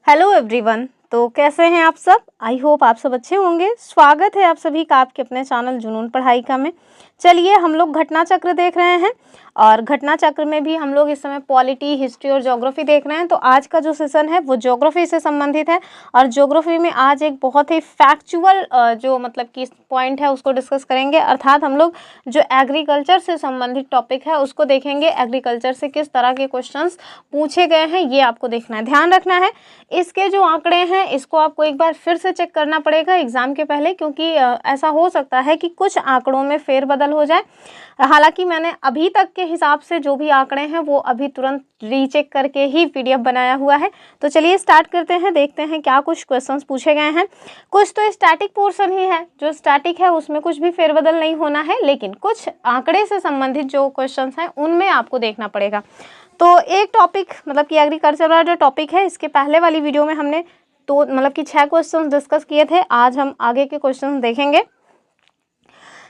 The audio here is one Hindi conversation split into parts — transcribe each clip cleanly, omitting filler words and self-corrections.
Hello everyone. तो कैसे हैं आप सब? आई होप आप सब अच्छे होंगे। स्वागत है आप सभी का आपके अपने चैनल जुनून पढ़ाई का में। चलिए हम लोग घटना चक्र देख रहे हैं और घटना चक्र में भी हम लोग इस समय पॉलिटी, हिस्ट्री और ज्योग्राफी देख रहे हैं। तो आज का जो सेशन है वो ज्योग्राफी से संबंधित है और ज्योग्राफी में आज एक बहुत ही फैक्चुअल जो मतलब कि पॉइंट है उसको डिस्कस करेंगे। अर्थात हम लोग जो एग्रीकल्चर से संबंधित टॉपिक है उसको देखेंगे। एग्रीकल्चर से किस तरह के क्वेश्चंस पूछे गए हैं ये आपको देखना है, ध्यान रखना है। इसके जो आंकड़े हैं इसको आपको एक बार फिर से चेक करना पड़ेगा एग्जाम के पहले, क्योंकि ऐसा हो सकता है कि कुछ आंकड़ों में फेरबदल हो जाए। हालांकि मैंने अभी तक के हिसाब से जो भी आंकड़े हैं वो अभी तुरंत रीचेक करके ही पीडीएफ बनाया हुआ है। तो चलिए स्टार्ट करते हैं, देखते हैं क्या कुछ क्वेश्चंस पूछे गए हैं। कुछ तो स्टैटिक पोर्शन ही है, जो स्टैटिक है उसमें कुछ भी फेरबदल नहीं होना है, लेकिन कुछ आंकड़े से संबंधित जो क्वेश्चंस हैं उनमें आपको देखना पड़ेगा। तो एक टॉपिक मतलब कि एग्रीकल्चर वाला जो टॉपिक है, इसके पहले वाली वीडियो में हमने तो मतलब कि 6 क्वेश्चन डिस्कस किए थे। आज हम आगे के क्वेश्चन देखेंगे।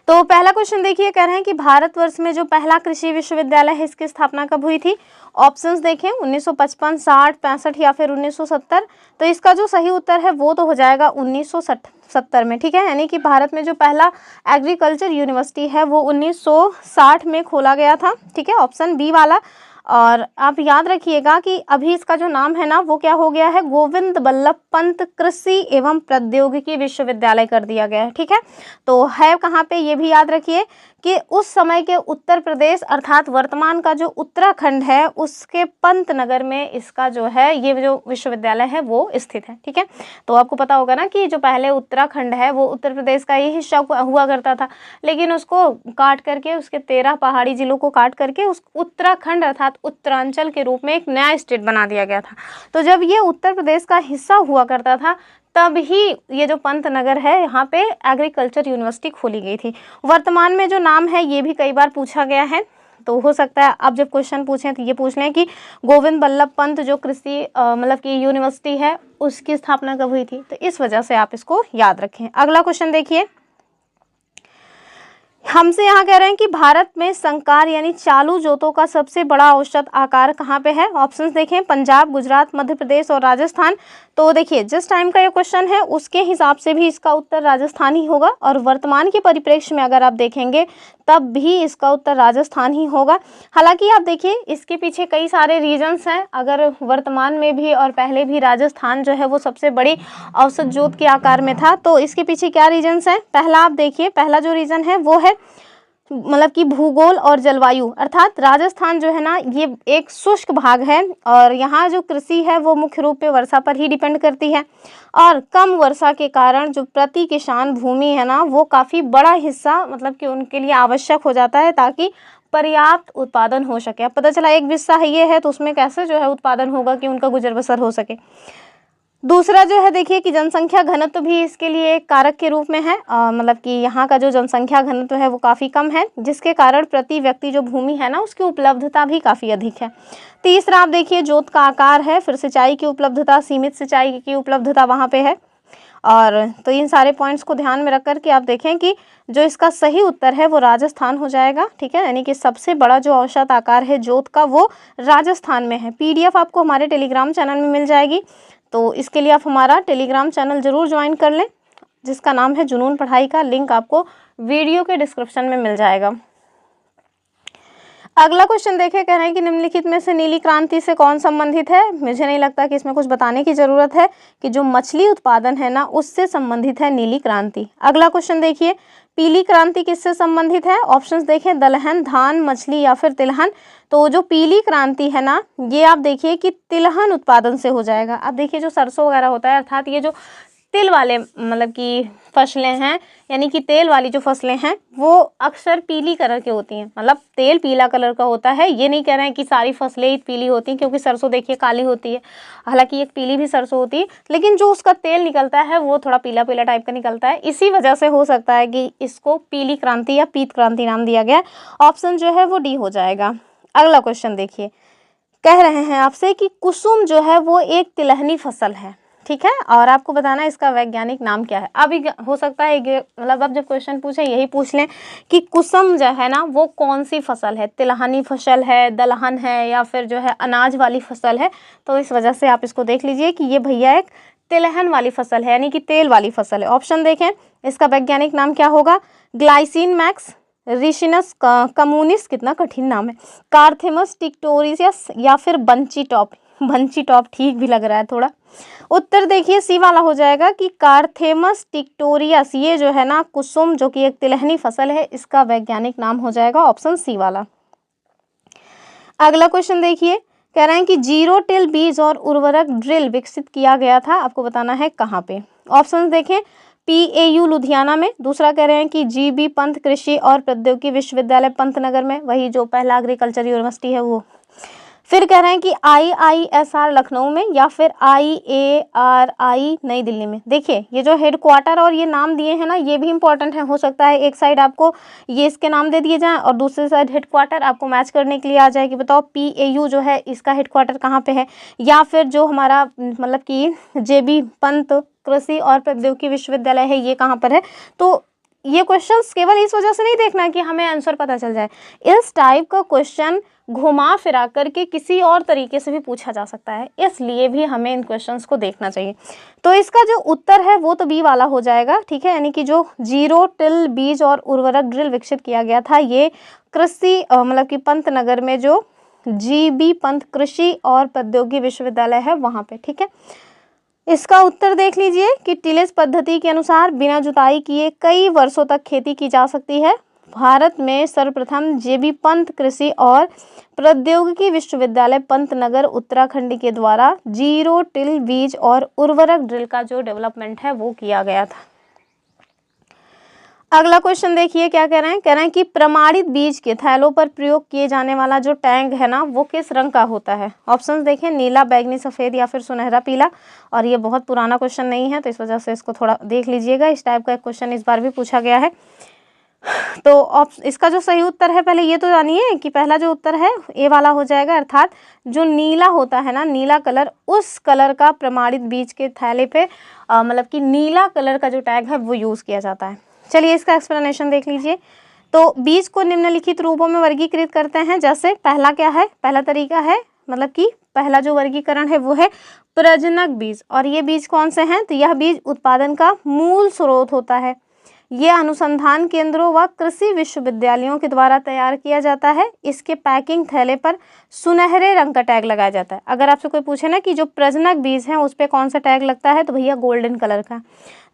तो पहला क्वेश्चन देखिए, कह रहे हैं कि भारतवर्ष में जो पहला कृषि विश्वविद्यालय है इसकी स्थापना कब हुई थी? ऑप्शंस देखें 1955, 60, 65 या फिर 1970। तो इसका जो सही उत्तर है वो तो हो जाएगा 1970 में, ठीक है। यानी कि भारत में जो पहला एग्रीकल्चर यूनिवर्सिटी है वो 1960 में खोला गया था, ठीक है, ऑप्शन बी वाला। और आप याद रखिएगा कि अभी इसका जो नाम है ना वो क्या हो गया है, गोविंद बल्लभ पंत कृषि एवं प्रौद्योगिकी विश्वविद्यालय कर दिया गया है, ठीक है। तो है कहाँ पे ये भी याद रखिए कि उस समय के उत्तर प्रदेश अर्थात वर्तमान का जो उत्तराखंड है उसके पंतनगर में इसका जो है ये जो विश्वविद्यालय है वो स्थित है, ठीक है। तो आपको पता होगा ना कि जो पहले उत्तराखंड है वो उत्तर प्रदेश का ही हिस्सा हुआ करता था, लेकिन उसको काट करके उसके 13 पहाड़ी जिलों को काट करके उस उत्तराखंड अर्थात उत्तरांचल के रूप में एक नया स्टेट बना दिया गया था। तो जब ये उत्तर प्रदेश का हिस्सा हुआ करता था तब ही ये जो पंतनगर है यहाँ पे एग्रीकल्चर यूनिवर्सिटी खोली गई थी। वर्तमान में जो नाम है ये भी कई बार पूछा गया है, तो हो सकता है अब जब क्वेश्चन पूछें तो ये पूछ लें कि गोविंद बल्लभ पंत जो कृषि मतलब कि यूनिवर्सिटी है उसकी स्थापना कब हुई थी। तो इस वजह से आप इसको याद रखें। अगला क्वेश्चन देखिए, हमसे यहाँ कह रहे हैं कि भारत में संकार यानी चालू जोतों का सबसे बड़ा औसत आकार कहाँ पे है? ऑप्शंस देखें पंजाब, गुजरात, मध्य प्रदेश और राजस्थान। तो देखिए जिस टाइम का ये क्वेश्चन है उसके हिसाब से भी इसका उत्तर राजस्थान ही होगा, और वर्तमान के परिप्रेक्ष्य में अगर आप देखेंगे तब भी इसका उत्तर राजस्थान ही होगा। हालांकि आप देखिए इसके पीछे कई सारे रीजन्स हैं। अगर वर्तमान में भी और पहले भी राजस्थान जो है वो सबसे बड़ी औसत जोत के आकार में था, तो इसके पीछे क्या रीजन्स हैं? पहला आप देखिए, पहला जो रीजन है वो है मतलब कि भूगोल और जलवायु। अर्थात राजस्थान जो है ना ये एक शुष्क भाग है और यहाँ जो कृषि है वो मुख्य रूप से वर्षा पर ही डिपेंड करती है, और कम वर्षा के कारण जो प्रति किसान भूमि है ना वो काफ़ी बड़ा हिस्सा मतलब कि उनके लिए आवश्यक हो जाता है ताकि पर्याप्त उत्पादन हो सके। अब पता चला एक हिस्सा है ये है तो उसमें कैसे जो है उत्पादन होगा कि उनका गुजर बसर हो सके। दूसरा जो है देखिए कि जनसंख्या घनत्व भी इसके लिए एक कारक के रूप में है, मतलब कि यहाँ का जो जनसंख्या घनत्व है वो काफ़ी कम है, जिसके कारण प्रति व्यक्ति जो भूमि है ना उसकी उपलब्धता भी काफ़ी अधिक है। तीसरा आप देखिए जोत का आकार है, फिर सिंचाई की उपलब्धता, सीमित सिंचाई की उपलब्धता वहाँ पे है। और तो इन सारे पॉइंट्स को ध्यान में रख कर के आप देखें कि जो इसका सही उत्तर है वो राजस्थान हो जाएगा, ठीक है। यानी कि सबसे बड़ा जो औसत आकार है जोत का वो राजस्थान में है। पीडीएफ आपको हमारे टेलीग्राम चैनल में मिल जाएगी, तो इसके लिए आप हमारा टेलीग्राम चैनल ज़रूर ज्वाइन कर लें जिसका नाम है जुनून पढ़ाई का। लिंक आपको वीडियो के डिस्क्रिप्शन में मिल जाएगा। अगला क्वेश्चन देखें, कह रहे हैं कि निम्नलिखित में से नीली क्रांति से कौन संबंधित है? मुझे नहीं लगता कि इसमें कुछ बताने की ज़रूरत है कि जो मछली उत्पादन है ना उससे संबंधित है नीली क्रांति। अगला क्वेश्चन देखिए, पीली क्रांति किससे संबंधित है? ऑप्शंस देखें दलहन, धान, मछली या फिर तिलहन। तो जो पीली क्रांति है ना ये आप देखिए कि तिलहन उत्पादन से हो जाएगा। अब देखिए जो सरसों वगैरह होता है अर्थात ये जो तिल वाले मतलब कि फसलें हैं यानी कि तेल वाली जो फसलें हैं वो अक्सर पीली कलर की होती हैं, मतलब तेल पीला कलर का होता है। ये नहीं कह रहे हैं कि सारी फसलें ही पीली होती हैं, क्योंकि सरसों देखिए काली होती है, हालांकि एक पीली भी सरसों होती है, लेकिन जो उसका तेल निकलता है वो थोड़ा पीला पीला टाइप का निकलता है। इसी वजह से हो सकता है कि इसको पीली क्रांति या पीत क्रांति नाम दिया गया। ऑप्शन जो है वो डी हो जाएगा। अगला क्वेश्चन देखिए, कह रहे हैं आपसे कि कुसुम जो है वो एक तिलहनी फसल है। ठीक है, और आपको बताना है इसका वैज्ञानिक नाम क्या है। अभी हो सकता है मतलब अब जब क्वेश्चन पूछे यही पूछ लें कि कुसुम जो है ना वो कौन सी फसल है, तिलहनी फसल है, दलहन है, या फिर जो है अनाज वाली फसल है। तो इस वजह से आप इसको देख लीजिए कि ये भैया एक तिलहन वाली फसल है, यानी कि तेल वाली फसल है। ऑप्शन देखें, इसका वैज्ञानिक नाम क्या होगा, ग्लाइसिन मैक्स, रिसिनस कम्युनिस, कितना कठिन नाम है, कार्थेमस टिक्टोरियस, या फिर बंची टॉप। बंची टॉप ठीक भी लग रहा है थोड़ा। उत्तर देखिए सी वाला हो जाएगा कि कार्थेमस टिक्टोरियस, ये जो है ना कुसुम जो कि एक तिलहनी फसल है, इसका वैज्ञानिक नाम हो जाएगा ऑप्शन सी वाला। अगला क्वेश्चन देखिए, कह रहे हैं कि जीरो टिल बीज और उर्वरक ड्रिल विकसित किया गया था, आपको बताना है कहाँ पे। ऑप्शन देखें, PAU लुधियाना में, दूसरा कह रहे हैं कि GB पंत कृषि और प्रौद्योगिकी विश्वविद्यालय पंतनगर में, वही जो पहला एग्रीकल्चर यूनिवर्सिटी है वो। फिर कह रहे हैं कि IISR लखनऊ में, या फिर IARI नई दिल्ली में। देखिए ये जो हेडक्वार्टर और ये नाम दिए हैं ना, ये भी इंपॉर्टेंट है। हो सकता है एक साइड आपको ये इसके नाम दे दिए जाएं और दूसरी साइड हेडक्वार्टर आपको मैच करने के लिए आ जाए कि बताओ PAU जो है इसका हेडक्वार्टर कहाँ पे है, या फिर जो हमारा मतलब कि JB पंत कृषि और प्रौद्योगिकी विश्वविद्यालय है ये कहाँ पर है। तो ये क्वेश्चंस केवल इस वजह से नहीं देखना कि हमें आंसर पता चल जाए, इस टाइप का क्वेश्चन घुमा फिरा करके किसी और तरीके से भी पूछा जा सकता है, इसलिए भी हमें इन क्वेश्चंस को देखना चाहिए। तो इसका जो उत्तर है वो तो बी वाला हो जाएगा, ठीक है, यानी कि जो जीरो टिल बीज और उर्वरक ड्रिल विकसित किया गया था ये कृषि मतलब कि पंतनगर में जो GB पंत कृषि और प्रौद्योगिकी विश्वविद्यालय है वहाँ पे, ठीक है। इसका उत्तर देख लीजिए कि टिलेज पद्धति के अनुसार बिना जुताई किए कई वर्षों तक खेती की जा सकती है। भारत में सर्वप्रथम JB पंत कृषि और प्रौद्योगिकी विश्वविद्यालय पंतनगर उत्तराखंड के द्वारा जीरो टिल बीज और उर्वरक ड्रिल का जो डेवलपमेंट है वो किया गया था। अगला क्वेश्चन देखिए क्या कह रहे हैं, कह रहे हैं कि प्रमाणित बीज के थैलों पर प्रयोग किए जाने वाला जो टैग है ना वो किस रंग का होता है। ऑप्शंस देखें, नीला, बैगनी, सफ़ेद, या फिर सुनहरा पीला। और ये बहुत पुराना क्वेश्चन नहीं है तो इस वजह से इसको थोड़ा देख लीजिएगा, इस टाइप का एक क्वेश्चन इस बार भी पूछा गया है। तो इसका जो सही उत्तर है, पहले ये तो जानिए कि पहला जो उत्तर है ए वाला हो जाएगा, अर्थात जो नीला होता है ना, नीला कलर, उस कलर का प्रमाणित बीज के थैले पे मतलब कि नीला कलर का जो टैग है वो यूज़ किया जाता है। चलिए इसका एक्सप्लेनेशन देख लीजिए। तो बीज को निम्नलिखित रूपों में वर्गीकृत करते हैं, जैसे पहला क्या है, पहला तरीका है मतलब कि पहला जो वर्गीकरण है वो है प्रजनक बीज। और ये बीज कौन से हैं, तो यह बीज उत्पादन का मूल स्रोत होता है। ये अनुसंधान केंद्रों व कृषि विश्वविद्यालयों के द्वारा तैयार किया जाता है। इसके पैकिंग थैले पर सुनहरे रंग का टैग लगाया जाता है। अगर आपसे कोई पूछे ना कि जो प्रजनक बीज हैं उस पर कौन सा टैग लगता है, तो भैया गोल्डन कलर का।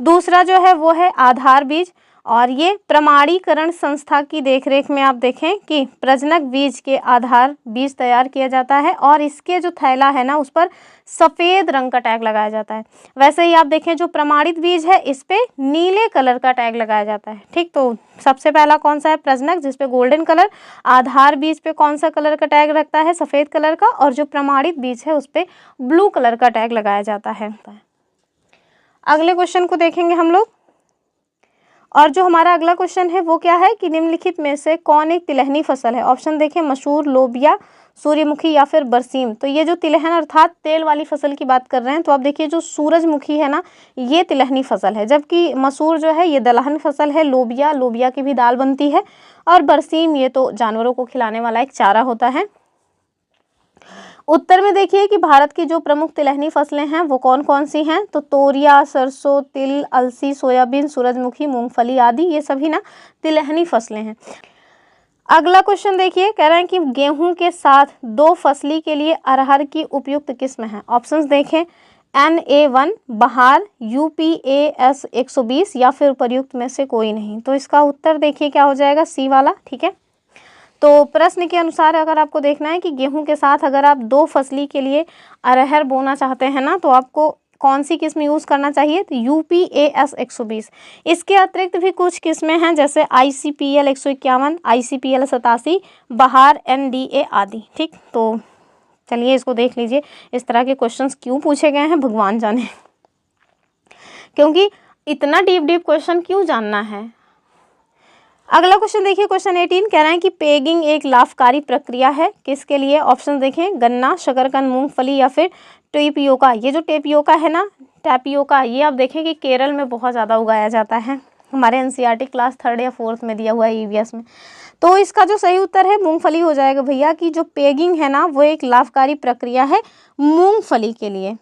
दूसरा जो है वो है आधार बीज, और ये प्रमाणीकरण संस्था की देखरेख में आप देखें कि प्रजनक बीज के आधार बीज तैयार किया जाता है और इसके जो थैला है ना उस पर सफ़ेद रंग का टैग लगाया जाता है। वैसे ही आप देखें जो प्रमाणित बीज है इस पे नीले कलर का टैग लगाया जाता है, ठीक। तो सबसे पहला कौन सा है, प्रजनक, जिस पे गोल्डन कलर, आधार बीज पे कौन सा कलर का टैग लगता है, सफ़ेद कलर का, और जो प्रमाणित बीज है उस पर ब्लू कलर का टैग लगाया जाता है। अगले क्वेश्चन को देखेंगे हम लोग, और जो हमारा अगला क्वेश्चन है वो क्या है कि निम्नलिखित में से कौन एक तिलहनी फसल है। ऑप्शन देखें, मसूर, लोबिया, सूर्यमुखी, या फिर बरसीम। तो ये जो तिलहन अर्थात तेल वाली फसल की बात कर रहे हैं, तो आप देखिए जो सूरजमुखी है ना ये तिलहनी फसल है, जबकि मसूर जो है ये दलहन फसल है, लोबिया की भी दाल बनती है, और बरसीम ये तो जानवरों को खिलाने वाला एक चारा होता है। उत्तर में देखिए कि भारत की जो प्रमुख तिलहनी फसलें हैं वो कौन कौन सी हैं, तो तोरिया, सरसों, तिल, अलसी, सोयाबीन, सूरजमुखी, मूंगफली आदि ये सभी ना तिलहनी फसलें हैं। अगला क्वेश्चन देखिए, कह रहे हैं कि गेहूं के साथ दो फसली के लिए अरहर की उपयुक्त किस्म है। ऑप्शंस देखें, NA1 बहार, UPAS 120, या फिर उपयुक्त में से कोई नहीं। तो इसका उत्तर देखिए क्या हो जाएगा, सी वाला, ठीक है। तो प्रश्न के अनुसार अगर आपको देखना है कि गेहूं के साथ अगर आप दो फसली के लिए अरहर बोना चाहते हैं ना तो आपको कौन सी किस्म यूज़ करना चाहिए, तो UPAS 120। इसके अतिरिक्त भी कुछ किस्में हैं जैसे ICPL 151, ICPL 87, बहार, NDA आदि, ठीक। तो चलिए इसको देख लीजिए, इस तरह के क्वेश्चंस क्यों पूछे गए हैं भगवान जाने, क्योंकि इतना डीप क्वेश्चन क्यों जानना है। अगला क्वेश्चन देखिए, क्वेश्चन 18 कह रहे हैं कि पेगिंग एक लाभकारी प्रक्रिया है, किसके लिए। ऑप्शन देखें, गन्ना, शकरकंद, मूंगफली, या फिर टेपियोका। ये जो टेपियोका है ना, टैपियोका, ये आप देखें कि केरल में बहुत ज़्यादा उगाया जाता है। हमारे एनसीईआरटी क्लास 3rd या 4th में दिया हुआ है ईवीएस में। तो इसका जो सही उत्तर है मूंगफली हो जाएगा भैया, कि जो पेगिंग है ना वो एक लाभकारी प्रक्रिया है मूंगफली के लिए।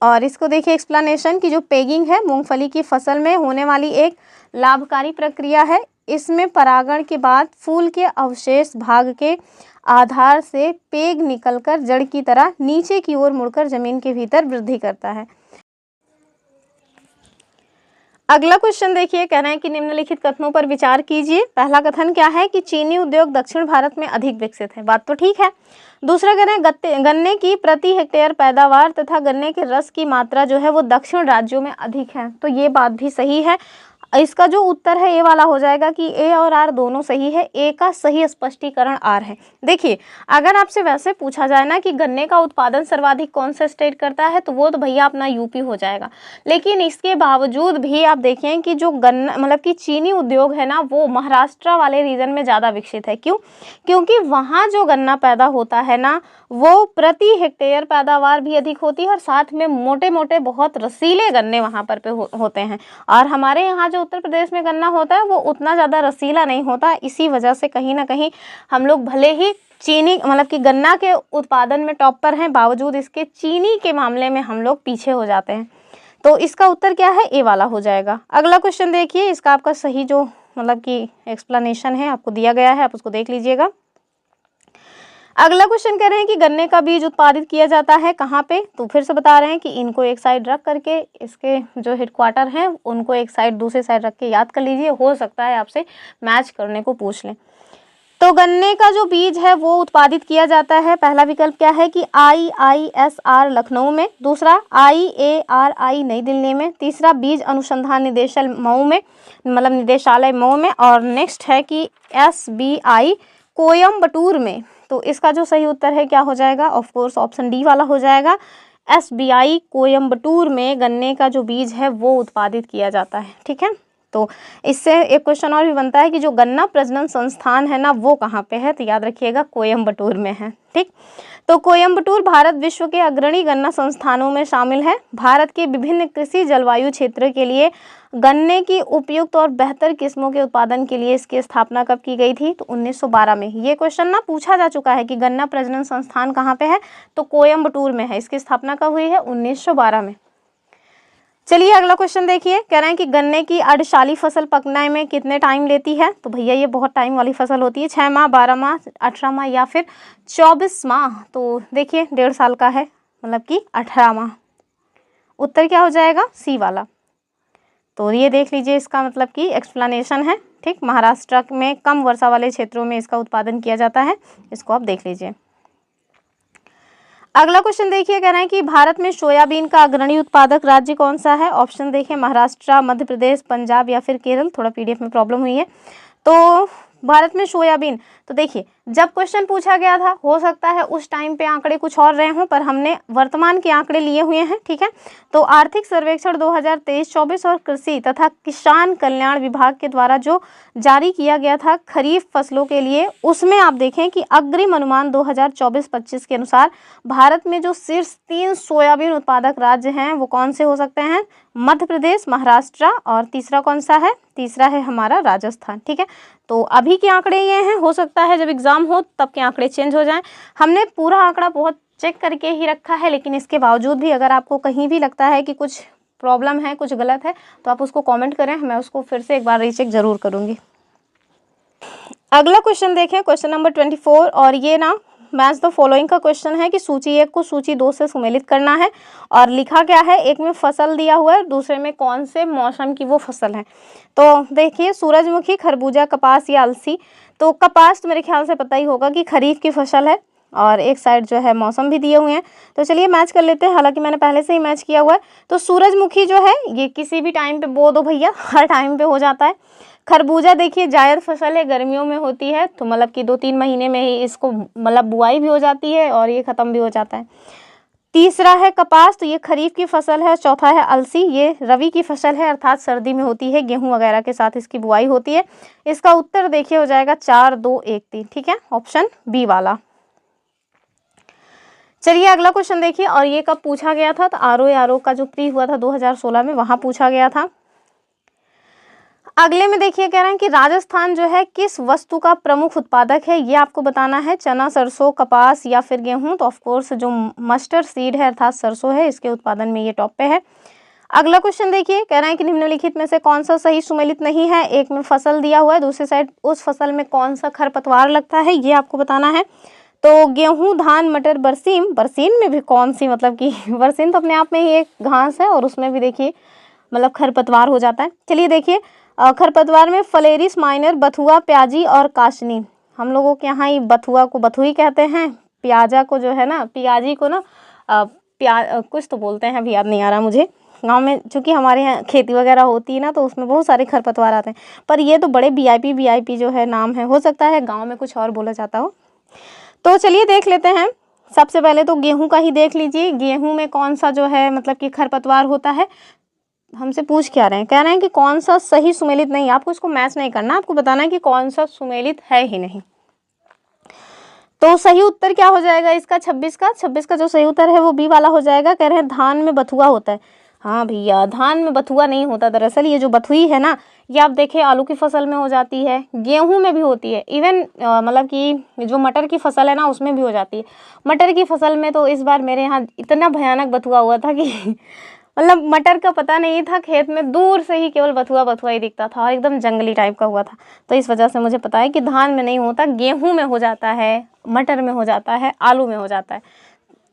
और इसको देखिए एक्सप्लेनेशन, कि जो पेगिंग है मूंगफली की फसल में होने वाली एक लाभकारी प्रक्रिया है। इसमें परागण के बाद फूल के अवशेष भाग के आधार से पेग निकलकर जड़ की तरह नीचे की ओर मुड़कर जमीन के भीतर वृद्धि करता है। अगला क्वेश्चन देखिए, कह रहे हैं कि निम्नलिखित कथनों पर विचार कीजिए। पहला कथन क्या है कि चीनी उद्योग दक्षिण भारत में अधिक विकसित है, बात तो ठीक है। दूसरा कह रहे हैं गन्ने की प्रति हेक्टेयर पैदावार तथा गन्ने के रस की मात्रा जो है वो दक्षिण राज्यों में अधिक है, तो ये बात भी सही है। इसका जो उत्तर है ए वाला हो जाएगा कि ए और आर दोनों सही है। ए का सही स्पष्टीकरण आर है। देखिए अगर आपसे वैसे पूछा जाए ना कि गन्ने का उत्पादन सर्वाधिक कौन सा स्टेट करता है, तो वो तो भैया अपना यूपी हो जाएगा। लेकिन इसके बावजूद भी आप देखें कि जो गन्ना मतलब कि चीनी उद्योग है ना वो महाराष्ट्र वाले रीजन में ज़्यादा विकसित है। क्यों? क्योंकि वहाँ जो गन्ना पैदा होता है ना वो प्रति हेक्टेयर पैदावार भी अधिक होती है और साथ में मोटे मोटे बहुत रसीले गन्ने वहाँ पर होते हैं। और हमारे यहाँ जो उत्तर प्रदेश में गन्ना होता है वो उतना ज़्यादा रसीला नहीं होता। इसी वजह से कहीं ना कहीं हम लोग भले ही चीनी मतलब कि गन्ना के उत्पादन में टॉप पर हैं, बावजूद इसके चीनी के मामले में हम लोग पीछे हो जाते हैं। तो इसका उत्तर क्या है? ए वाला हो जाएगा। अगला क्वेश्चन देखिए, इसका आपका सही जो मतलब कि एक्सप्लेनेशन है आपको दिया गया है, आप उसको देख लीजिएगा। अगला क्वेश्चन कह रहे हैं कि गन्ने का बीज उत्पादित किया जाता है कहाँ पे? तो फिर से बता रहे हैं कि इनको एक साइड रख करके इसके जो हेडक्वार्टर हैं उनको एक साइड दूसरे साइड रख के याद कर लीजिए, हो सकता है आपसे मैच करने को पूछ लें। तो गन्ने का जो बीज है वो उत्पादित किया जाता है, पहला विकल्प क्या है कि IISR लखनऊ में, दूसरा IARI नई दिल्ली में, तीसरा बीज अनुसंधान निदेशालय मऊ में मतलब निदेशालय मऊ में, और नेक्स्ट है कि SBI कोयम्बटूर में। तो इसका जो सही उत्तर है क्या हो जाएगा? ऑफ कोर्स ऑप्शन डी वाला हो जाएगा। SBI कोयम्बटूर में गन्ने का जो बीज है वो उत्पादित किया जाता है। ठीक है, तो इससे एक क्वेश्चन और भी बनता है कि जो गन्ना प्रजनन संस्थान है ना वो कहाँ पे है? तो याद रखिएगा कोयम्बटूर में है। ठीक, तो कोयम्बटूर भारत विश्व के अग्रणी गन्ना संस्थानों में शामिल है। भारत के विभिन्न कृषि जलवायु क्षेत्र के लिए गन्ने की उपयुक्त और बेहतर किस्मों के उत्पादन के लिए इसकी स्थापना कब की गई थी? तो 1912 में। ये क्वेश्चन ना पूछा जा चुका है कि गन्ना प्रजनन संस्थान कहाँ पे है, तो कोयम्बटूर में है। इसकी स्थापना कब हुई है? 1912 में। चलिए अगला क्वेश्चन देखिए, कह रहे हैं कि गन्ने की अर्धशाली फसल पकने में कितने टाइम लेती है? तो भैया ये बहुत टाइम वाली फसल होती है, 6 माह, 12 माह, 18 माह या फिर 24 माह। तो देखिए 1.5 साल का है, मतलब कि 18 माह। उत्तर क्या हो जाएगा? सी वाला। तो ये देख लीजिए, इसका मतलब कि एक्सप्लेनेशन है। ठीक, महाराष्ट्र में कम वर्षा वाले क्षेत्रों में इसका उत्पादन किया जाता है, इसको आप देख लीजिए। अगला क्वेश्चन देखिए, कह रहे हैं कि भारत में सोयाबीन का अग्रणी उत्पादक राज्य कौन सा है? ऑप्शन देखिए, महाराष्ट्र, मध्य प्रदेश, पंजाब या फिर केरल। थोड़ा PDF में प्रॉब्लम हुई है। तो भारत में सोयाबीन, तो देखिए जब क्वेश्चन पूछा गया था हो सकता है उस टाइम पे आंकड़े कुछ और रहे हों, पर हमने वर्तमान के आंकड़े लिए हुए हैं। ठीक है, तो आर्थिक सर्वेक्षण 2023-24 और कृषि तथा किसान कल्याण विभाग के द्वारा जो जारी किया गया था खरीफ फसलों के लिए, उसमें आप देखें कि अग्रिम अनुमान 2024-25 के अनुसार भारत में जो शीर्ष 3 सोयाबीन उत्पादक राज्य हैं वो कौन से हो सकते हैं? मध्य प्रदेश, महाराष्ट्र और तीसरा कौन सा है? तीसरा है हमारा राजस्थान। ठीक है, तो अभी के आंकड़े ये हैं, हो सकता है जब एग्जाम हो तब के आंकड़े चेंज हो जाएं। हमने पूरा आंकड़ा बहुत चेक करके ही रखा है, लेकिन इसके बावजूद भी अगर आपको कहीं भी लगता है कि कुछ प्रॉब्लम है, कुछ गलत है, तो आप उसको कमेंट करें, मैं उसको फिर से एक बार रीचेक जरूर करूँगी। अगला क्वेश्चन देखें, क्वेश्चन नंबर 24, और ये ना मैच द फॉलोइंग का क्वेश्चन है कि सूची 1 को सूची 2 से सुमेलित करना है। और लिखा क्या है? एक में फसल दिया हुआ है, दूसरे में कौन से मौसम की वो फसल है। तो देखिए सूरजमुखी, खरबूजा, कपास या अलसी। तो कपास तो मेरे ख्याल से पता ही होगा कि खरीफ की फसल है, और एक साइड जो है मौसम भी दिए हुए हैं। तो चलिए मैच कर लेते हैं, हालांकि मैंने पहले से ही मैच किया हुआ है। तो सूरजमुखी जो है ये किसी भी टाइम पे बो दो भैया, हर टाइम पे हो जाता है। खरबूजा देखिए जायद फसल है, गर्मियों में होती है, तो मतलब कि 2-3 महीने में ही इसको मतलब बुआई भी हो जाती है और ये ख़त्म भी हो जाता है। तीसरा है कपास, तो ये खरीफ की फसल है। चौथा है अलसी, ये रबी की फसल है, अर्थात सर्दी में होती है, गेहूं वगैरह के साथ इसकी बुआई होती है। इसका उत्तर देखिए हो जाएगा 4, 2, 1, 3। ठीक है, ऑप्शन बी वाला। चलिए अगला क्वेश्चन देखिए, और ये कब पूछा गया था, तो आरओ का जो प्री हुआ था 2016 में, वहाँ पूछा गया था। अगले में देखिए कह रहे हैं कि राजस्थान जो है किस वस्तु का प्रमुख उत्पादक है, ये आपको बताना है। चना, सरसों, कपास या फिर गेहूं, तो ऑफ कोर्स जो मस्टर्ड सीड है अर्थात सरसों है, इसके उत्पादन में ये टॉप पे है। अगला क्वेश्चन देखिए, कह रहे हैं कि निम्नलिखित में से कौन सा सही सुमेलित नहीं है। एक में फसल दिया हुआ है, दूसरी साइड उस फसल में कौन सा खरपतवार लगता है, ये आपको बताना है। तो गेहूं, धान, मटर, बरसीम, बरसीम में भी कौन सी, मतलब कि बरसीम तो अपने आप में ही एक घास है और उसमें भी देखिए मतलब खरपतवार हो जाता है। चलिए देखिए खरपतवार में फलेरिस माइनर, बथुआ, प्याजी और काशनी। हम लोगों के यहाँ ही बथुआ को बथुई कहते हैं, प्याजा को जो है ना, प्याजी को ना कुछ तो बोलते हैं, अभी याद नहीं आ रहा मुझे। गांव में चूँकि हमारे यहाँ खेती वगैरह होती है ना, तो उसमें बहुत सारे खरपतवार आते हैं, पर ये तो बड़े वीआईपी जो है नाम है, हो सकता है गाँव में कुछ और बोला जाता हो। तो चलिए देख लेते हैं। सबसे पहले तो गेहूं का ही देख लीजिए, गेहूं में कौन सा जो है मतलब कि खरपतवार होता है। हमसे पूछ क्या रहे हैं, कह रहे हैं कि कौन सा सही सुमेलित नहीं। आपको इसको मैच नहीं करना, आपको बताना है कि कौन सा सुमेलित है ही नहीं। तो सही उत्तर क्या हो जाएगा इसका, 26 का जो सही उत्तर है वो बी वाला हो जाएगा। कह रहे हैं धान में बथुआ होता है। हाँ भैया, धान में बथुआ नहीं होता। दरअसल ये जो बथुई है ना, ये आप देखें आलू की फसल में हो जाती है, गेहूं में भी होती है, इवन मतलब कि जो मटर की फसल है ना उसमें भी हो जाती है। मटर की फसल में तो इस बार मेरे यहाँ इतना भयानक बथुआ हुआ था कि मतलब मटर का पता नहीं था, खेत में दूर से ही केवल बथुआ ही दिखता था और एकदम जंगली टाइप का हुआ था। तो इस वजह से मुझे पता है कि धान में नहीं होता, गेहूं में हो जाता है, मटर में हो जाता है, आलू में हो जाता है।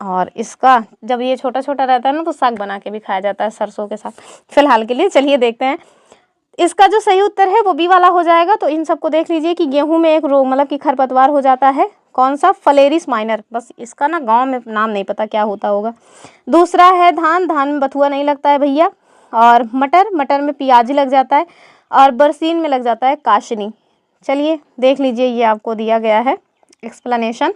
और इसका जब ये छोटा छोटा रहता है ना, तो साग बना के भी खाया जाता है सरसों के साथ। फिलहाल के लिए चलिए देखते हैं, इसका जो सही उत्तर है वो बी वाला हो जाएगा। तो इन सबको देख लीजिए कि गेहूं में एक रोग मतलब कि खरपतवार हो जाता है, कौन सा, फलेरिस माइनर। बस इसका ना गांव में नाम नहीं पता क्या होता होगा। दूसरा है धान, धान में बथुआ नहीं लगता है भैया। और मटर, मटर में प्याजी लग जाता है। और बरसीन में लग जाता है काशनी। चलिए देख लीजिए, ये आपको दिया गया है एक्सप्लेनेशन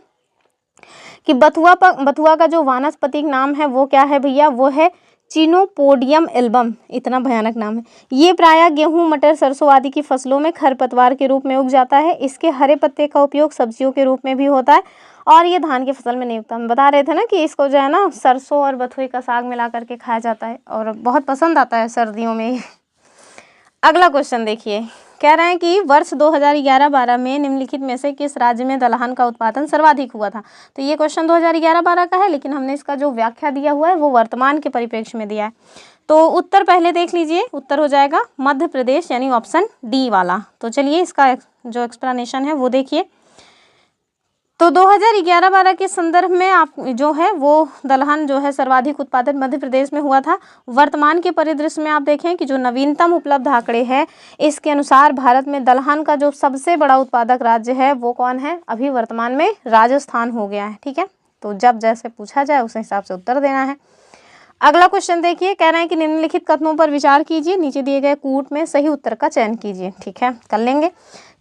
कि बथुआ का जो वानस्पतिक नाम है वो क्या है भैया, वो है चिनोपोडियम एल्बम। इतना भयानक नाम है। ये प्रायः गेहूं, मटर, सरसों आदि की फसलों में खरपतवार के रूप में उग जाता है। इसके हरे पत्ते का उपयोग सब्जियों के रूप में भी होता है और ये धान की फसल में नहीं उगता। हम बता रहे थे ना कि इसको जो है ना सरसों और बथुए का साग मिला करके खाया जाता है और बहुत पसंद आता है सर्दियों में। अगला क्वेश्चन देखिए, कह रहे हैं कि वर्ष 2011-12 में निम्नलिखित में से किस राज्य में दलहन का उत्पादन सर्वाधिक हुआ था। तो ये क्वेश्चन 2011-12 का है, लेकिन हमने इसका जो व्याख्या दिया हुआ है वो वर्तमान के परिप्रेक्ष्य में दिया है। तो उत्तर पहले देख लीजिए, उत्तर हो जाएगा मध्य प्रदेश, यानी ऑप्शन डी वाला। तो चलिए इसका जो एक्सप्लेनेशन है वो देखिए। तो 2011-12 के संदर्भ में आप जो है वो दलहन जो है सर्वाधिक उत्पादन मध्य प्रदेश में हुआ था। वर्तमान के परिदृश्य में आप देखें कि जो नवीनतम उपलब्ध आंकड़े हैं, इसके अनुसार भारत में दलहन का जो सबसे बड़ा उत्पादक राज्य है वो कौन है, अभी वर्तमान में राजस्थान हो गया है। ठीक है, तो जब जैसे पूछा जाए उस हिसाब से उत्तर देना है। अगला क्वेश्चन देखिए, कह रहे हैं कि निम्नलिखित कथनों पर विचार कीजिए, नीचे दिए गए कूट में सही उत्तर का चयन कीजिए। ठीक है, कर लेंगे।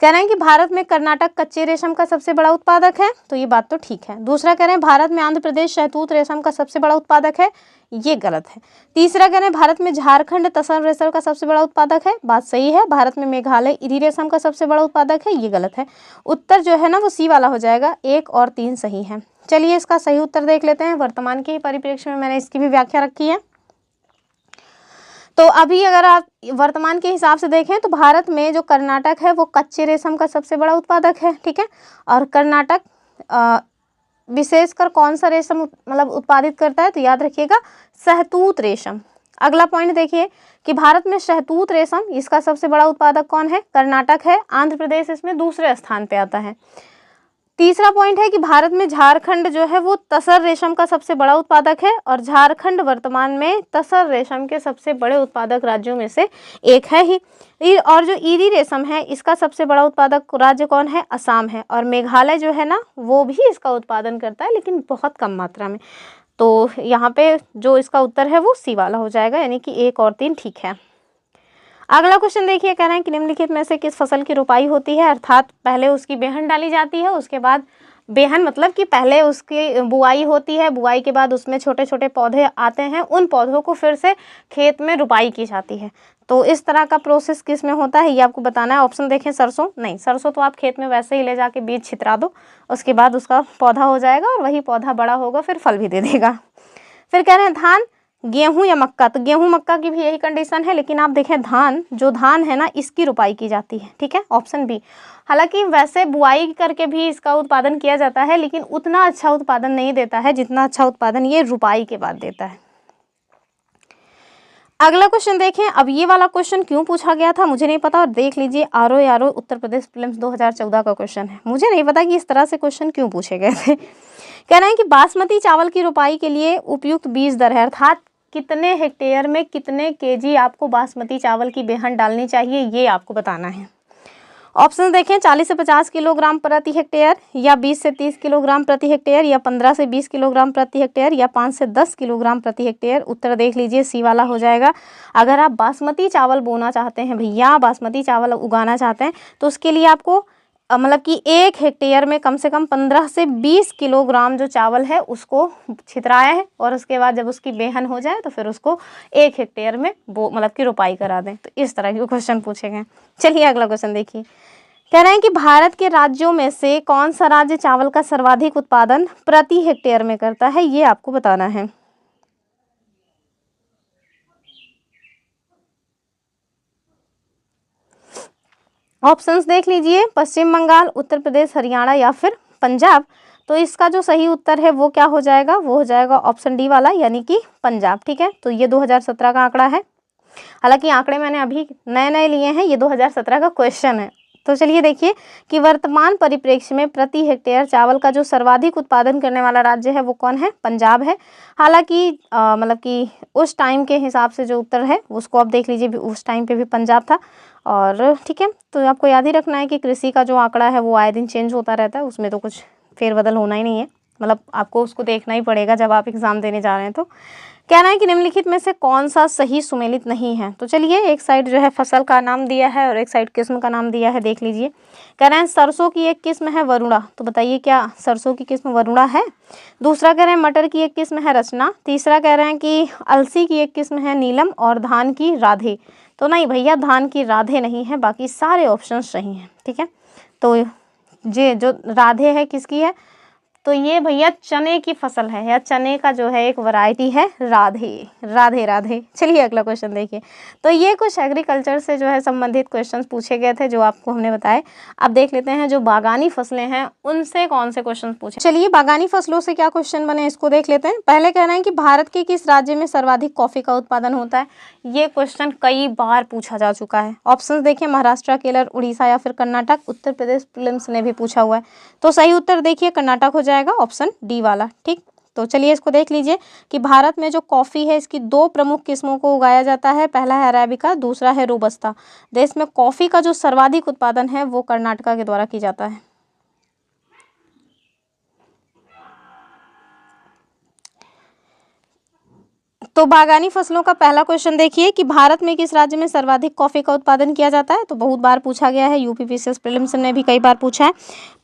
कह रहे हैं कि भारत में कर्नाटक कच्चे रेशम का सबसे बड़ा उत्पादक है, तो ये बात तो ठीक है। दूसरा कह रहे हैं भारत में आंध्र प्रदेश शहतूत रेशम का सबसे बड़ा उत्पादक है, ये गलत है। तीसरा कह रहे हैं भारत में झारखंड तसर रेशम का सबसे बड़ा उत्पादक है, बात सही है। भारत में मेघालय इरी रेशम का सबसे बड़ा उत्पादक है, ये गलत है। उत्तर जो है ना वो सी वाला हो जाएगा, 1 और 3 सही है। चलिए इसका सही उत्तर देख लेते हैं। वर्तमान के ही परिप्रेक्ष्य में मैंने इसकी भी व्याख्या रखी है। तो अभी अगर आप वर्तमान के हिसाब से देखें तो भारत में जो कर्नाटक है वो कच्चे रेशम का सबसे बड़ा उत्पादक है। ठीक है, और कर्नाटक विशेषकर कौन सा रेशम मतलब उत्पादित करता है, तो याद रखिएगा शहतूत रेशम। अगला पॉइंट देखिए कि भारत में शहतूत रेशम इसका सबसे बड़ा उत्पादक कौन है, कर्नाटक है। आंध्र प्रदेश इसमें दूसरे स्थान पे आता है। तीसरा पॉइंट है कि भारत में झारखंड जो है वो तसर रेशम का सबसे बड़ा उत्पादक है और झारखंड वर्तमान में तसर रेशम के सबसे बड़े उत्पादक राज्यों में से एक है ही। और जो ईरी रेशम है इसका सबसे बड़ा उत्पादक राज्य कौन है, असम है। और मेघालय जो है ना वो भी इसका उत्पादन करता है, लेकिन बहुत कम मात्रा में। तो यहाँ पे जो इसका उत्तर है वो सी वाला हो जाएगा, यानी कि 1 और 3 ठीक है। अगला क्वेश्चन देखिए, कह रहे हैं कि निम्नलिखित में से किस फसल की रोपाई होती है, अर्थात पहले उसकी बेहन डाली जाती है, उसके बाद बेहन मतलब कि पहले उसकी बुआई होती है, बुआई के बाद उसमें छोटे छोटे पौधे आते हैं, उन पौधों को फिर से खेत में रोपाई की जाती है। तो इस तरह का प्रोसेस किस में होता है ये आपको बताना है। ऑप्शन देखें, सरसों नहीं, सरसों तो आप खेत में वैसे ही ले जाके बीज छितरा दो, उसके बाद उसका पौधा हो जाएगा और वही पौधा बड़ा होगा फिर फल भी दे देगा। फिर कह रहे हैं धान, गेहूं या मक्का, तो गेहूं मक्का की भी यही कंडीशन है, लेकिन आप देखें धान, जो धान है ना इसकी रुपाई की जाती है, ठीक है, ऑप्शन बी। हालांकि वैसे बुआई करके भी इसका उत्पादन किया जाता है, लेकिन उतना अच्छा उत्पादन नहीं देता है जितना अच्छा उत्पादन ये रुपाई के बाद देता है। अगला क्वेश्चन देखें। अब ये वाला क्वेश्चन क्यों पूछा गया था मुझे नहीं पता, और देख लीजिए आरओ उत्तर प्रदेश प्रीलिम्स 2014 का क्वेश्चन है। मुझे नहीं पता कि इस तरह से क्वेश्चन क्यों पूछे गए थे। कह रहे हैं कि बासमती चावल की रुपाई के लिए उपयुक्त बीज दर है, अर्थात कितने हेक्टेयर में कितने केजी आपको बासमती चावल की बेहन डालनी चाहिए ये आपको बताना है। ऑप्शन देखें, 40 से 50 किलोग्राम प्रति हेक्टेयर, या 20 से 30 किलोग्राम प्रति हेक्टेयर, या 15 से 20 किलोग्राम प्रति हेक्टेयर, या 5 से 10 किलोग्राम प्रति हेक्टेयर। उत्तर देख लीजिए, सी वाला हो जाएगा। अगर आप बासमती चावल बोना चाहते हैं भैया, बासमती चावल उगाना चाहते हैं, तो उसके लिए आपको मतलब कि 1 हेक्टेयर में कम से कम 15 से 20 किलोग्राम जो चावल है उसको छितराया है, और उसके बाद जब उसकी बेहन हो जाए तो फिर उसको 1 हेक्टेयर में मतलब कि रुपाई करा दें। तो इस तरह के क्वेश्चन पूछे गए। चलिए अगला क्वेश्चन देखिए। कह रहे हैं कि भारत के राज्यों में से कौन सा राज्य चावल का सर्वाधिक उत्पादन प्रति हेक्टेयर में करता है, ये आपको बताना है। ऑप्शंस देख लीजिए, पश्चिम बंगाल, उत्तर प्रदेश, हरियाणा या फिर पंजाब। तो इसका जो सही उत्तर है वो क्या हो जाएगा, वो हो जाएगा ऑप्शन डी वाला, यानी कि पंजाब, ठीक है। तो ये 2017 का आंकड़ा है, हालांकि आंकड़े मैंने अभी नए नए लिए हैं, ये 2017 का क्वेश्चन है। तो चलिए देखिए कि वर्तमान परिप्रेक्ष्य में प्रति हेक्टेयर चावल का जो सर्वाधिक उत्पादन करने वाला राज्य है वो कौन है, पंजाब है। हालांकि मतलब कि उस टाइम के हिसाब से जो उत्तर है उसको आप देख लीजिए, उस टाइम पे भी पंजाब था। और ठीक है, तो आपको याद ही रखना है कि कृषि का जो आंकड़ा है वो आए दिन चेंज होता रहता है, उसमें तो कुछ फेरबदल होना ही नहीं है, मतलब आपको उसको देखना ही पड़ेगा जब आप एग्ज़ाम देने जा रहे हैं। तो कहना है कि निम्नलिखित में से कौन सा सही सुमेलित नहीं है। तो चलिए, एक साइड जो है फसल का नाम दिया है और एक साइड किस्म का नाम दिया है, देख लीजिए। कह रहे हैं सरसों की एक किस्म है वरुणा, तो बताइए क्या सरसों की किस्म वरुणा है। दूसरा कह रहे हैं मटर की एक किस्म है रचना। तीसरा कह रहे हैं कि अलसी की एक किस्म है नीलम, और धान की राधे। तो नहीं भैया, धान की राधे नहीं है, बाकी सारे ऑप्शन सही हैं, ठीक है। तो ये जो राधे है किसकी है, तो ये भैया चने की फसल है, या चने का जो है एक वैरायटी है राधे, राधे राधे। चलिए अगला क्वेश्चन देखिए। तो ये कुछ एग्रीकल्चर से जो है संबंधित क्वेश्चंस पूछे गए थे जो आपको हमने बताए। अब देख लेते हैं जो बागानी फसलें हैं उनसे कौन से क्वेश्चन पूछे। चलिए बागानी फसलों से क्या क्वेश्चन बने इसको देख लेते हैं। पहले कह रहे हैं कि भारत के किस राज्य में सर्वाधिक कॉफी का उत्पादन होता है। ये क्वेश्चन कई बार पूछा जा चुका है। ऑप्शन देखिए, महाराष्ट्र, केरल, उड़ीसा या फिर कर्नाटक। उत्तर प्रदेश प्रीलिम्स ने भी पूछा हुआ है, तो सही उत्तर देखिए कर्नाटक हो जाएगा, ऑप्शन डी वाला, ठीक। तो चलिए इसको देख लीजिए कि भारत में जो कॉफ़ी है इसकी 2 प्रमुख किस्मों को उगाया जाता है, पहला है अरेबिका, दूसरा है रोबस्ता। देश में कॉफ़ी का जो सर्वाधिक उत्पादन है वो कर्नाटका के द्वारा की जाता है। तो बागानी फसलों का पहला क्वेश्चन देखिए कि भारत में किस राज्य में सर्वाधिक कॉफ़ी का उत्पादन किया जाता है। तो बहुत बार पूछा गया है, यूपी पीसीएस प्रीलिम्स ने भी कई बार पूछा है।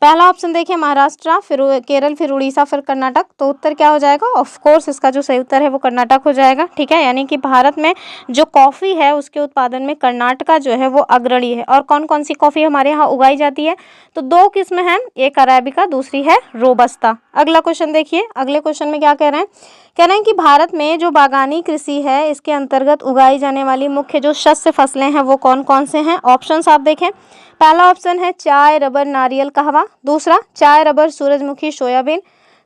पहला ऑप्शन देखिए महाराष्ट्र, फिर केरल, फिर उड़ीसा, फिर कर्नाटक। तो उत्तर क्या हो जाएगा, ऑफ कोर्स इसका जो सही उत्तर है वो कर्नाटक हो जाएगा, ठीक है। यानी कि भारत में जो कॉफ़ी है उसके उत्पादन में कर्नाटका जो है वो अग्रणी है। और कौन कौन सी कॉफ़ी हमारे यहाँ उगाई जाती है, तो 2 किस्म हैं, एक अरेबिका, दूसरी है रोबस्ता। अगला क्वेश्चन देखिए, अगले क्वेश्चन में क्या कह रहे हैं कि भारत में जो बागानी कृषि है इसके अंतर्गत उगाई जाने वाली मुख्य जो शस्य फसलें हैं वो कौन कौन से हैं। ऑप्शंस आप देखें, पहला ऑप्शन है चाय, रबर, नारियल, कहवा। दूसरा चाय, रबर, सूरजमुखी, सोयाबीन।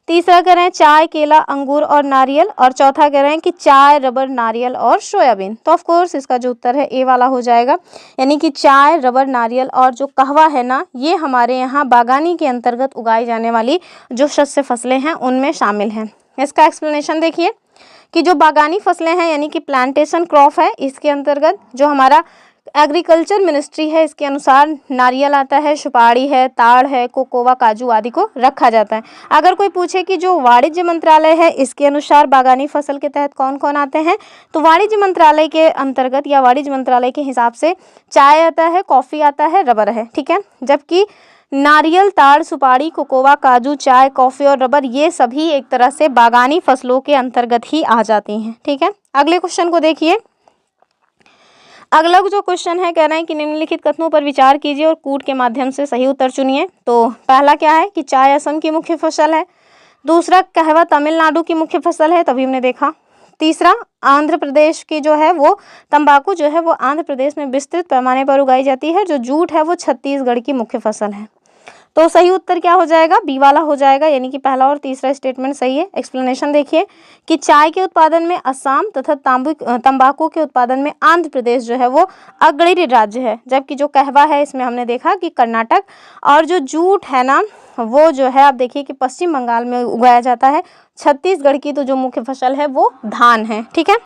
तीसरा कह रहे हैं चाय, केला, अंगूर और नारियल। और चौथा कह रहे हैं कि चाय, रबर, नारियल और सोयाबीन। तो ऑफ कोर्स इसका जो उत्तर है ए वाला हो जाएगा, यानी कि चाय, रबर, नारियल और जो कहवा है ना, ये हमारे यहाँ बागानी के अंतर्गत उगाई जाने वाली जो शस्य फसलें हैं उनमें शामिल हैं। इसका एक्सप्लेनेशन देखिए कि जो बागानी फसलें हैं यानी कि प्लांटेशन क्रॉप है, इसके अंतर्गत जो हमारा एग्रीकल्चर मिनिस्ट्री है इसके अनुसार नारियल आता है, सुपारी है, ताड़ है, कोकोवा, काजू आदि को रखा जाता है। अगर कोई पूछे कि जो वाणिज्य मंत्रालय है इसके अनुसार बागानी फसल के तहत कौन कौन आते हैं, तो वाणिज्य मंत्रालय के अंतर्गत या वाणिज्य मंत्रालय के हिसाब से चाय आता है, कॉफ़ी आता है, रबर है, ठीक है। जबकि नारियल, ताड़, सुपारी, कोकोवा, काजू, चाय, कॉफ़ी और रबर ये सभी एक तरह से बागानी फसलों के अंतर्गत ही आ जाती हैं, ठीक है। अगले क्वेश्चन को देखिए। अगला जो क्वेश्चन है कह रहे हैं कि निम्नलिखित कथनों पर विचार कीजिए और कूट के माध्यम से सही उत्तर चुनिए। तो पहला क्या है कि चाय असम की मुख्य फसल है। दूसरा कहवा तमिलनाडु की मुख्य फसल है, तभी हमने देखा। तीसरा आंध्र प्रदेश की जो है वो तंबाकू जो है वो आंध्र प्रदेश में विस्तृत पैमाने पर उगाई जाती है। जो जूट है वो छत्तीसगढ़ की मुख्य फसल है। तो सही उत्तर क्या हो जाएगा, बी वाला हो जाएगा, यानी कि पहला और तीसरा स्टेटमेंट सही है। एक्सप्लेनेशन देखिए कि चाय के उत्पादन में असम तथा तंबाकू के उत्पादन में आंध्र प्रदेश जो है वो अग्रणी राज्य है, जबकि जो कहवा है इसमें हमने देखा कि कर्नाटक, और जो जूट है ना वो जो है आप देखिए कि पश्चिम बंगाल में उगाया जाता है। छत्तीसगढ़ की तो जो मुख्य फसल है वो धान है। ठीक है,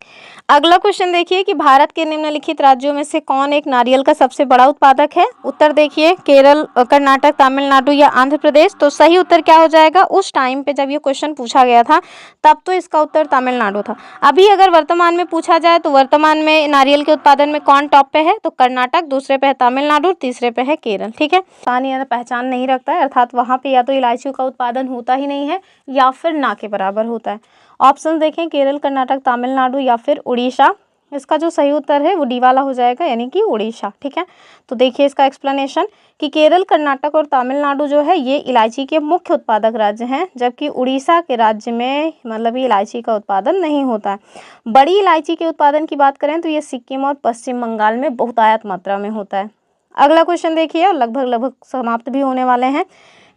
अगला क्वेश्चन देखिए कि भारत के निम्नलिखित राज्यों में से कौन एक नारियल का सबसे बड़ा उत्पादक है। उत्तर देखिए केरल, कर्नाटक, तमिलनाडु या आंध्र प्रदेश। तो सही उत्तर क्या हो जाएगा, उस टाइम पे जब ये क्वेश्चन पूछा गया था तब तो इसका उत्तर तमिलनाडु था। अभी अगर वर्तमान में पूछा जाए तो वर्तमान में नारियल के उत्पादन में कौन टॉप पे है, तो कर्नाटक, दूसरे पे है तमिलनाडु, तीसरे पे है केरल। ठीक है, पहचान नहीं रखता है, अर्थात वहाँ पे या तो इलायची का उत्पादन होता ही नहीं है या फिर ना के बराबर होता है। ऑप्शन देखें केरल, कर्नाटक, तमिलनाडु या फिर उड़ीसा। इसका जो सही उत्तर है वो डी वाला हो जाएगा, यानी कि उड़ीसा। ठीक है, तो देखिए इसका एक्सप्लेनेशन कि केरल, कर्नाटक और तमिलनाडु जो है ये इलायची के मुख्य उत्पादक राज्य हैं, जबकि उड़ीसा के राज्य में मतलब ये इलायची का उत्पादन नहीं होता है। बड़ी इलायची के उत्पादन की बात करें तो ये सिक्किम और पश्चिम बंगाल में बहुतायत मात्रा में होता है। अगला क्वेश्चन देखिए और लगभग समाप्त भी होने वाले हैं।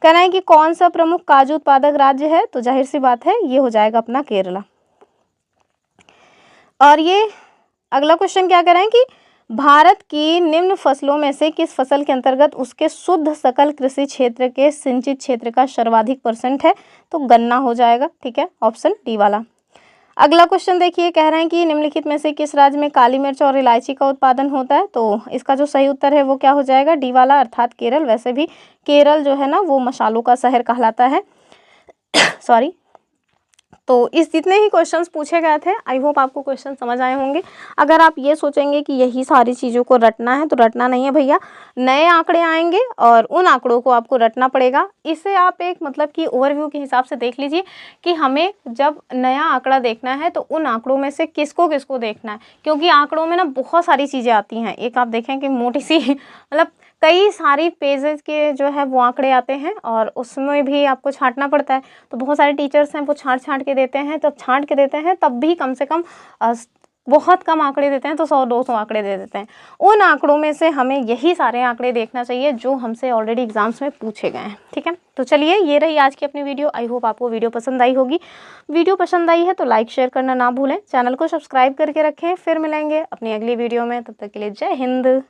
कहना है कि कौन सा प्रमुख काजू उत्पादक राज्य है, तो जाहिर सी बात है ये हो जाएगा अपना केरला। और ये अगला क्वेश्चन क्या कह रहे हैं कि भारत की निम्न फसलों में से किस फसल के अंतर्गत उसके शुद्ध सकल कृषि क्षेत्र के सिंचित क्षेत्र का सर्वाधिक % है, तो गन्ना हो जाएगा। ठीक है, ऑप्शन डी वाला। अगला क्वेश्चन देखिए कह रहे हैं कि निम्नलिखित में से किस राज्य में काली मिर्च और इलायची का उत्पादन होता है, तो इसका जो सही उत्तर है वो क्या हो जाएगा, डी वाला, अर्थात केरल। वैसे भी केरल जो है ना वो मसालों का शहर कहलाता है। सॉरी। तो इस जितने ही क्वेश्चंस पूछे गए थे, आई होप आपको क्वेश्चन समझ आए होंगे। अगर आप ये सोचेंगे कि यही सारी चीज़ों को रटना है, तो रटना नहीं है भैया, नए आंकड़े आएंगे और उन आंकड़ों को आपको रटना पड़ेगा। इसे आप एक मतलब कि ओवरव्यू के हिसाब से देख लीजिए कि हमें जब नया आंकड़ा देखना है तो उन आंकड़ों में से किसको किसको देखना है, क्योंकि आंकड़ों में ना बहुत सारी चीज़ें आती हैं। एक आप देखें कि मोटी सी मतलब कई सारी पेजेस के जो है वो आंकड़े आते हैं और उसमें भी आपको छांटना पड़ता है। तो बहुत सारे टीचर्स हैं वो छांट के देते हैं, तब छांट के देते हैं तब भी कम से कम बहुत कम आंकड़े देते हैं, तो 100-200 आंकड़े दे देते हैं। उन आंकड़ों में से हमें यही सारे आंकड़े देखना चाहिए जो हमसे ऑलरेडी एग्जाम्स में पूछे गए हैं। ठीक है, तो चलिए ये रही आज की अपनी वीडियो। आई होप आपको वीडियो पसंद आई होगी। वीडियो पसंद आई है तो लाइक शेयर करना ना भूलें, चैनल को सब्सक्राइब करके रखें। फिर मिलेंगे अपनी अगली वीडियो में, तब तक के लिए जय हिंद।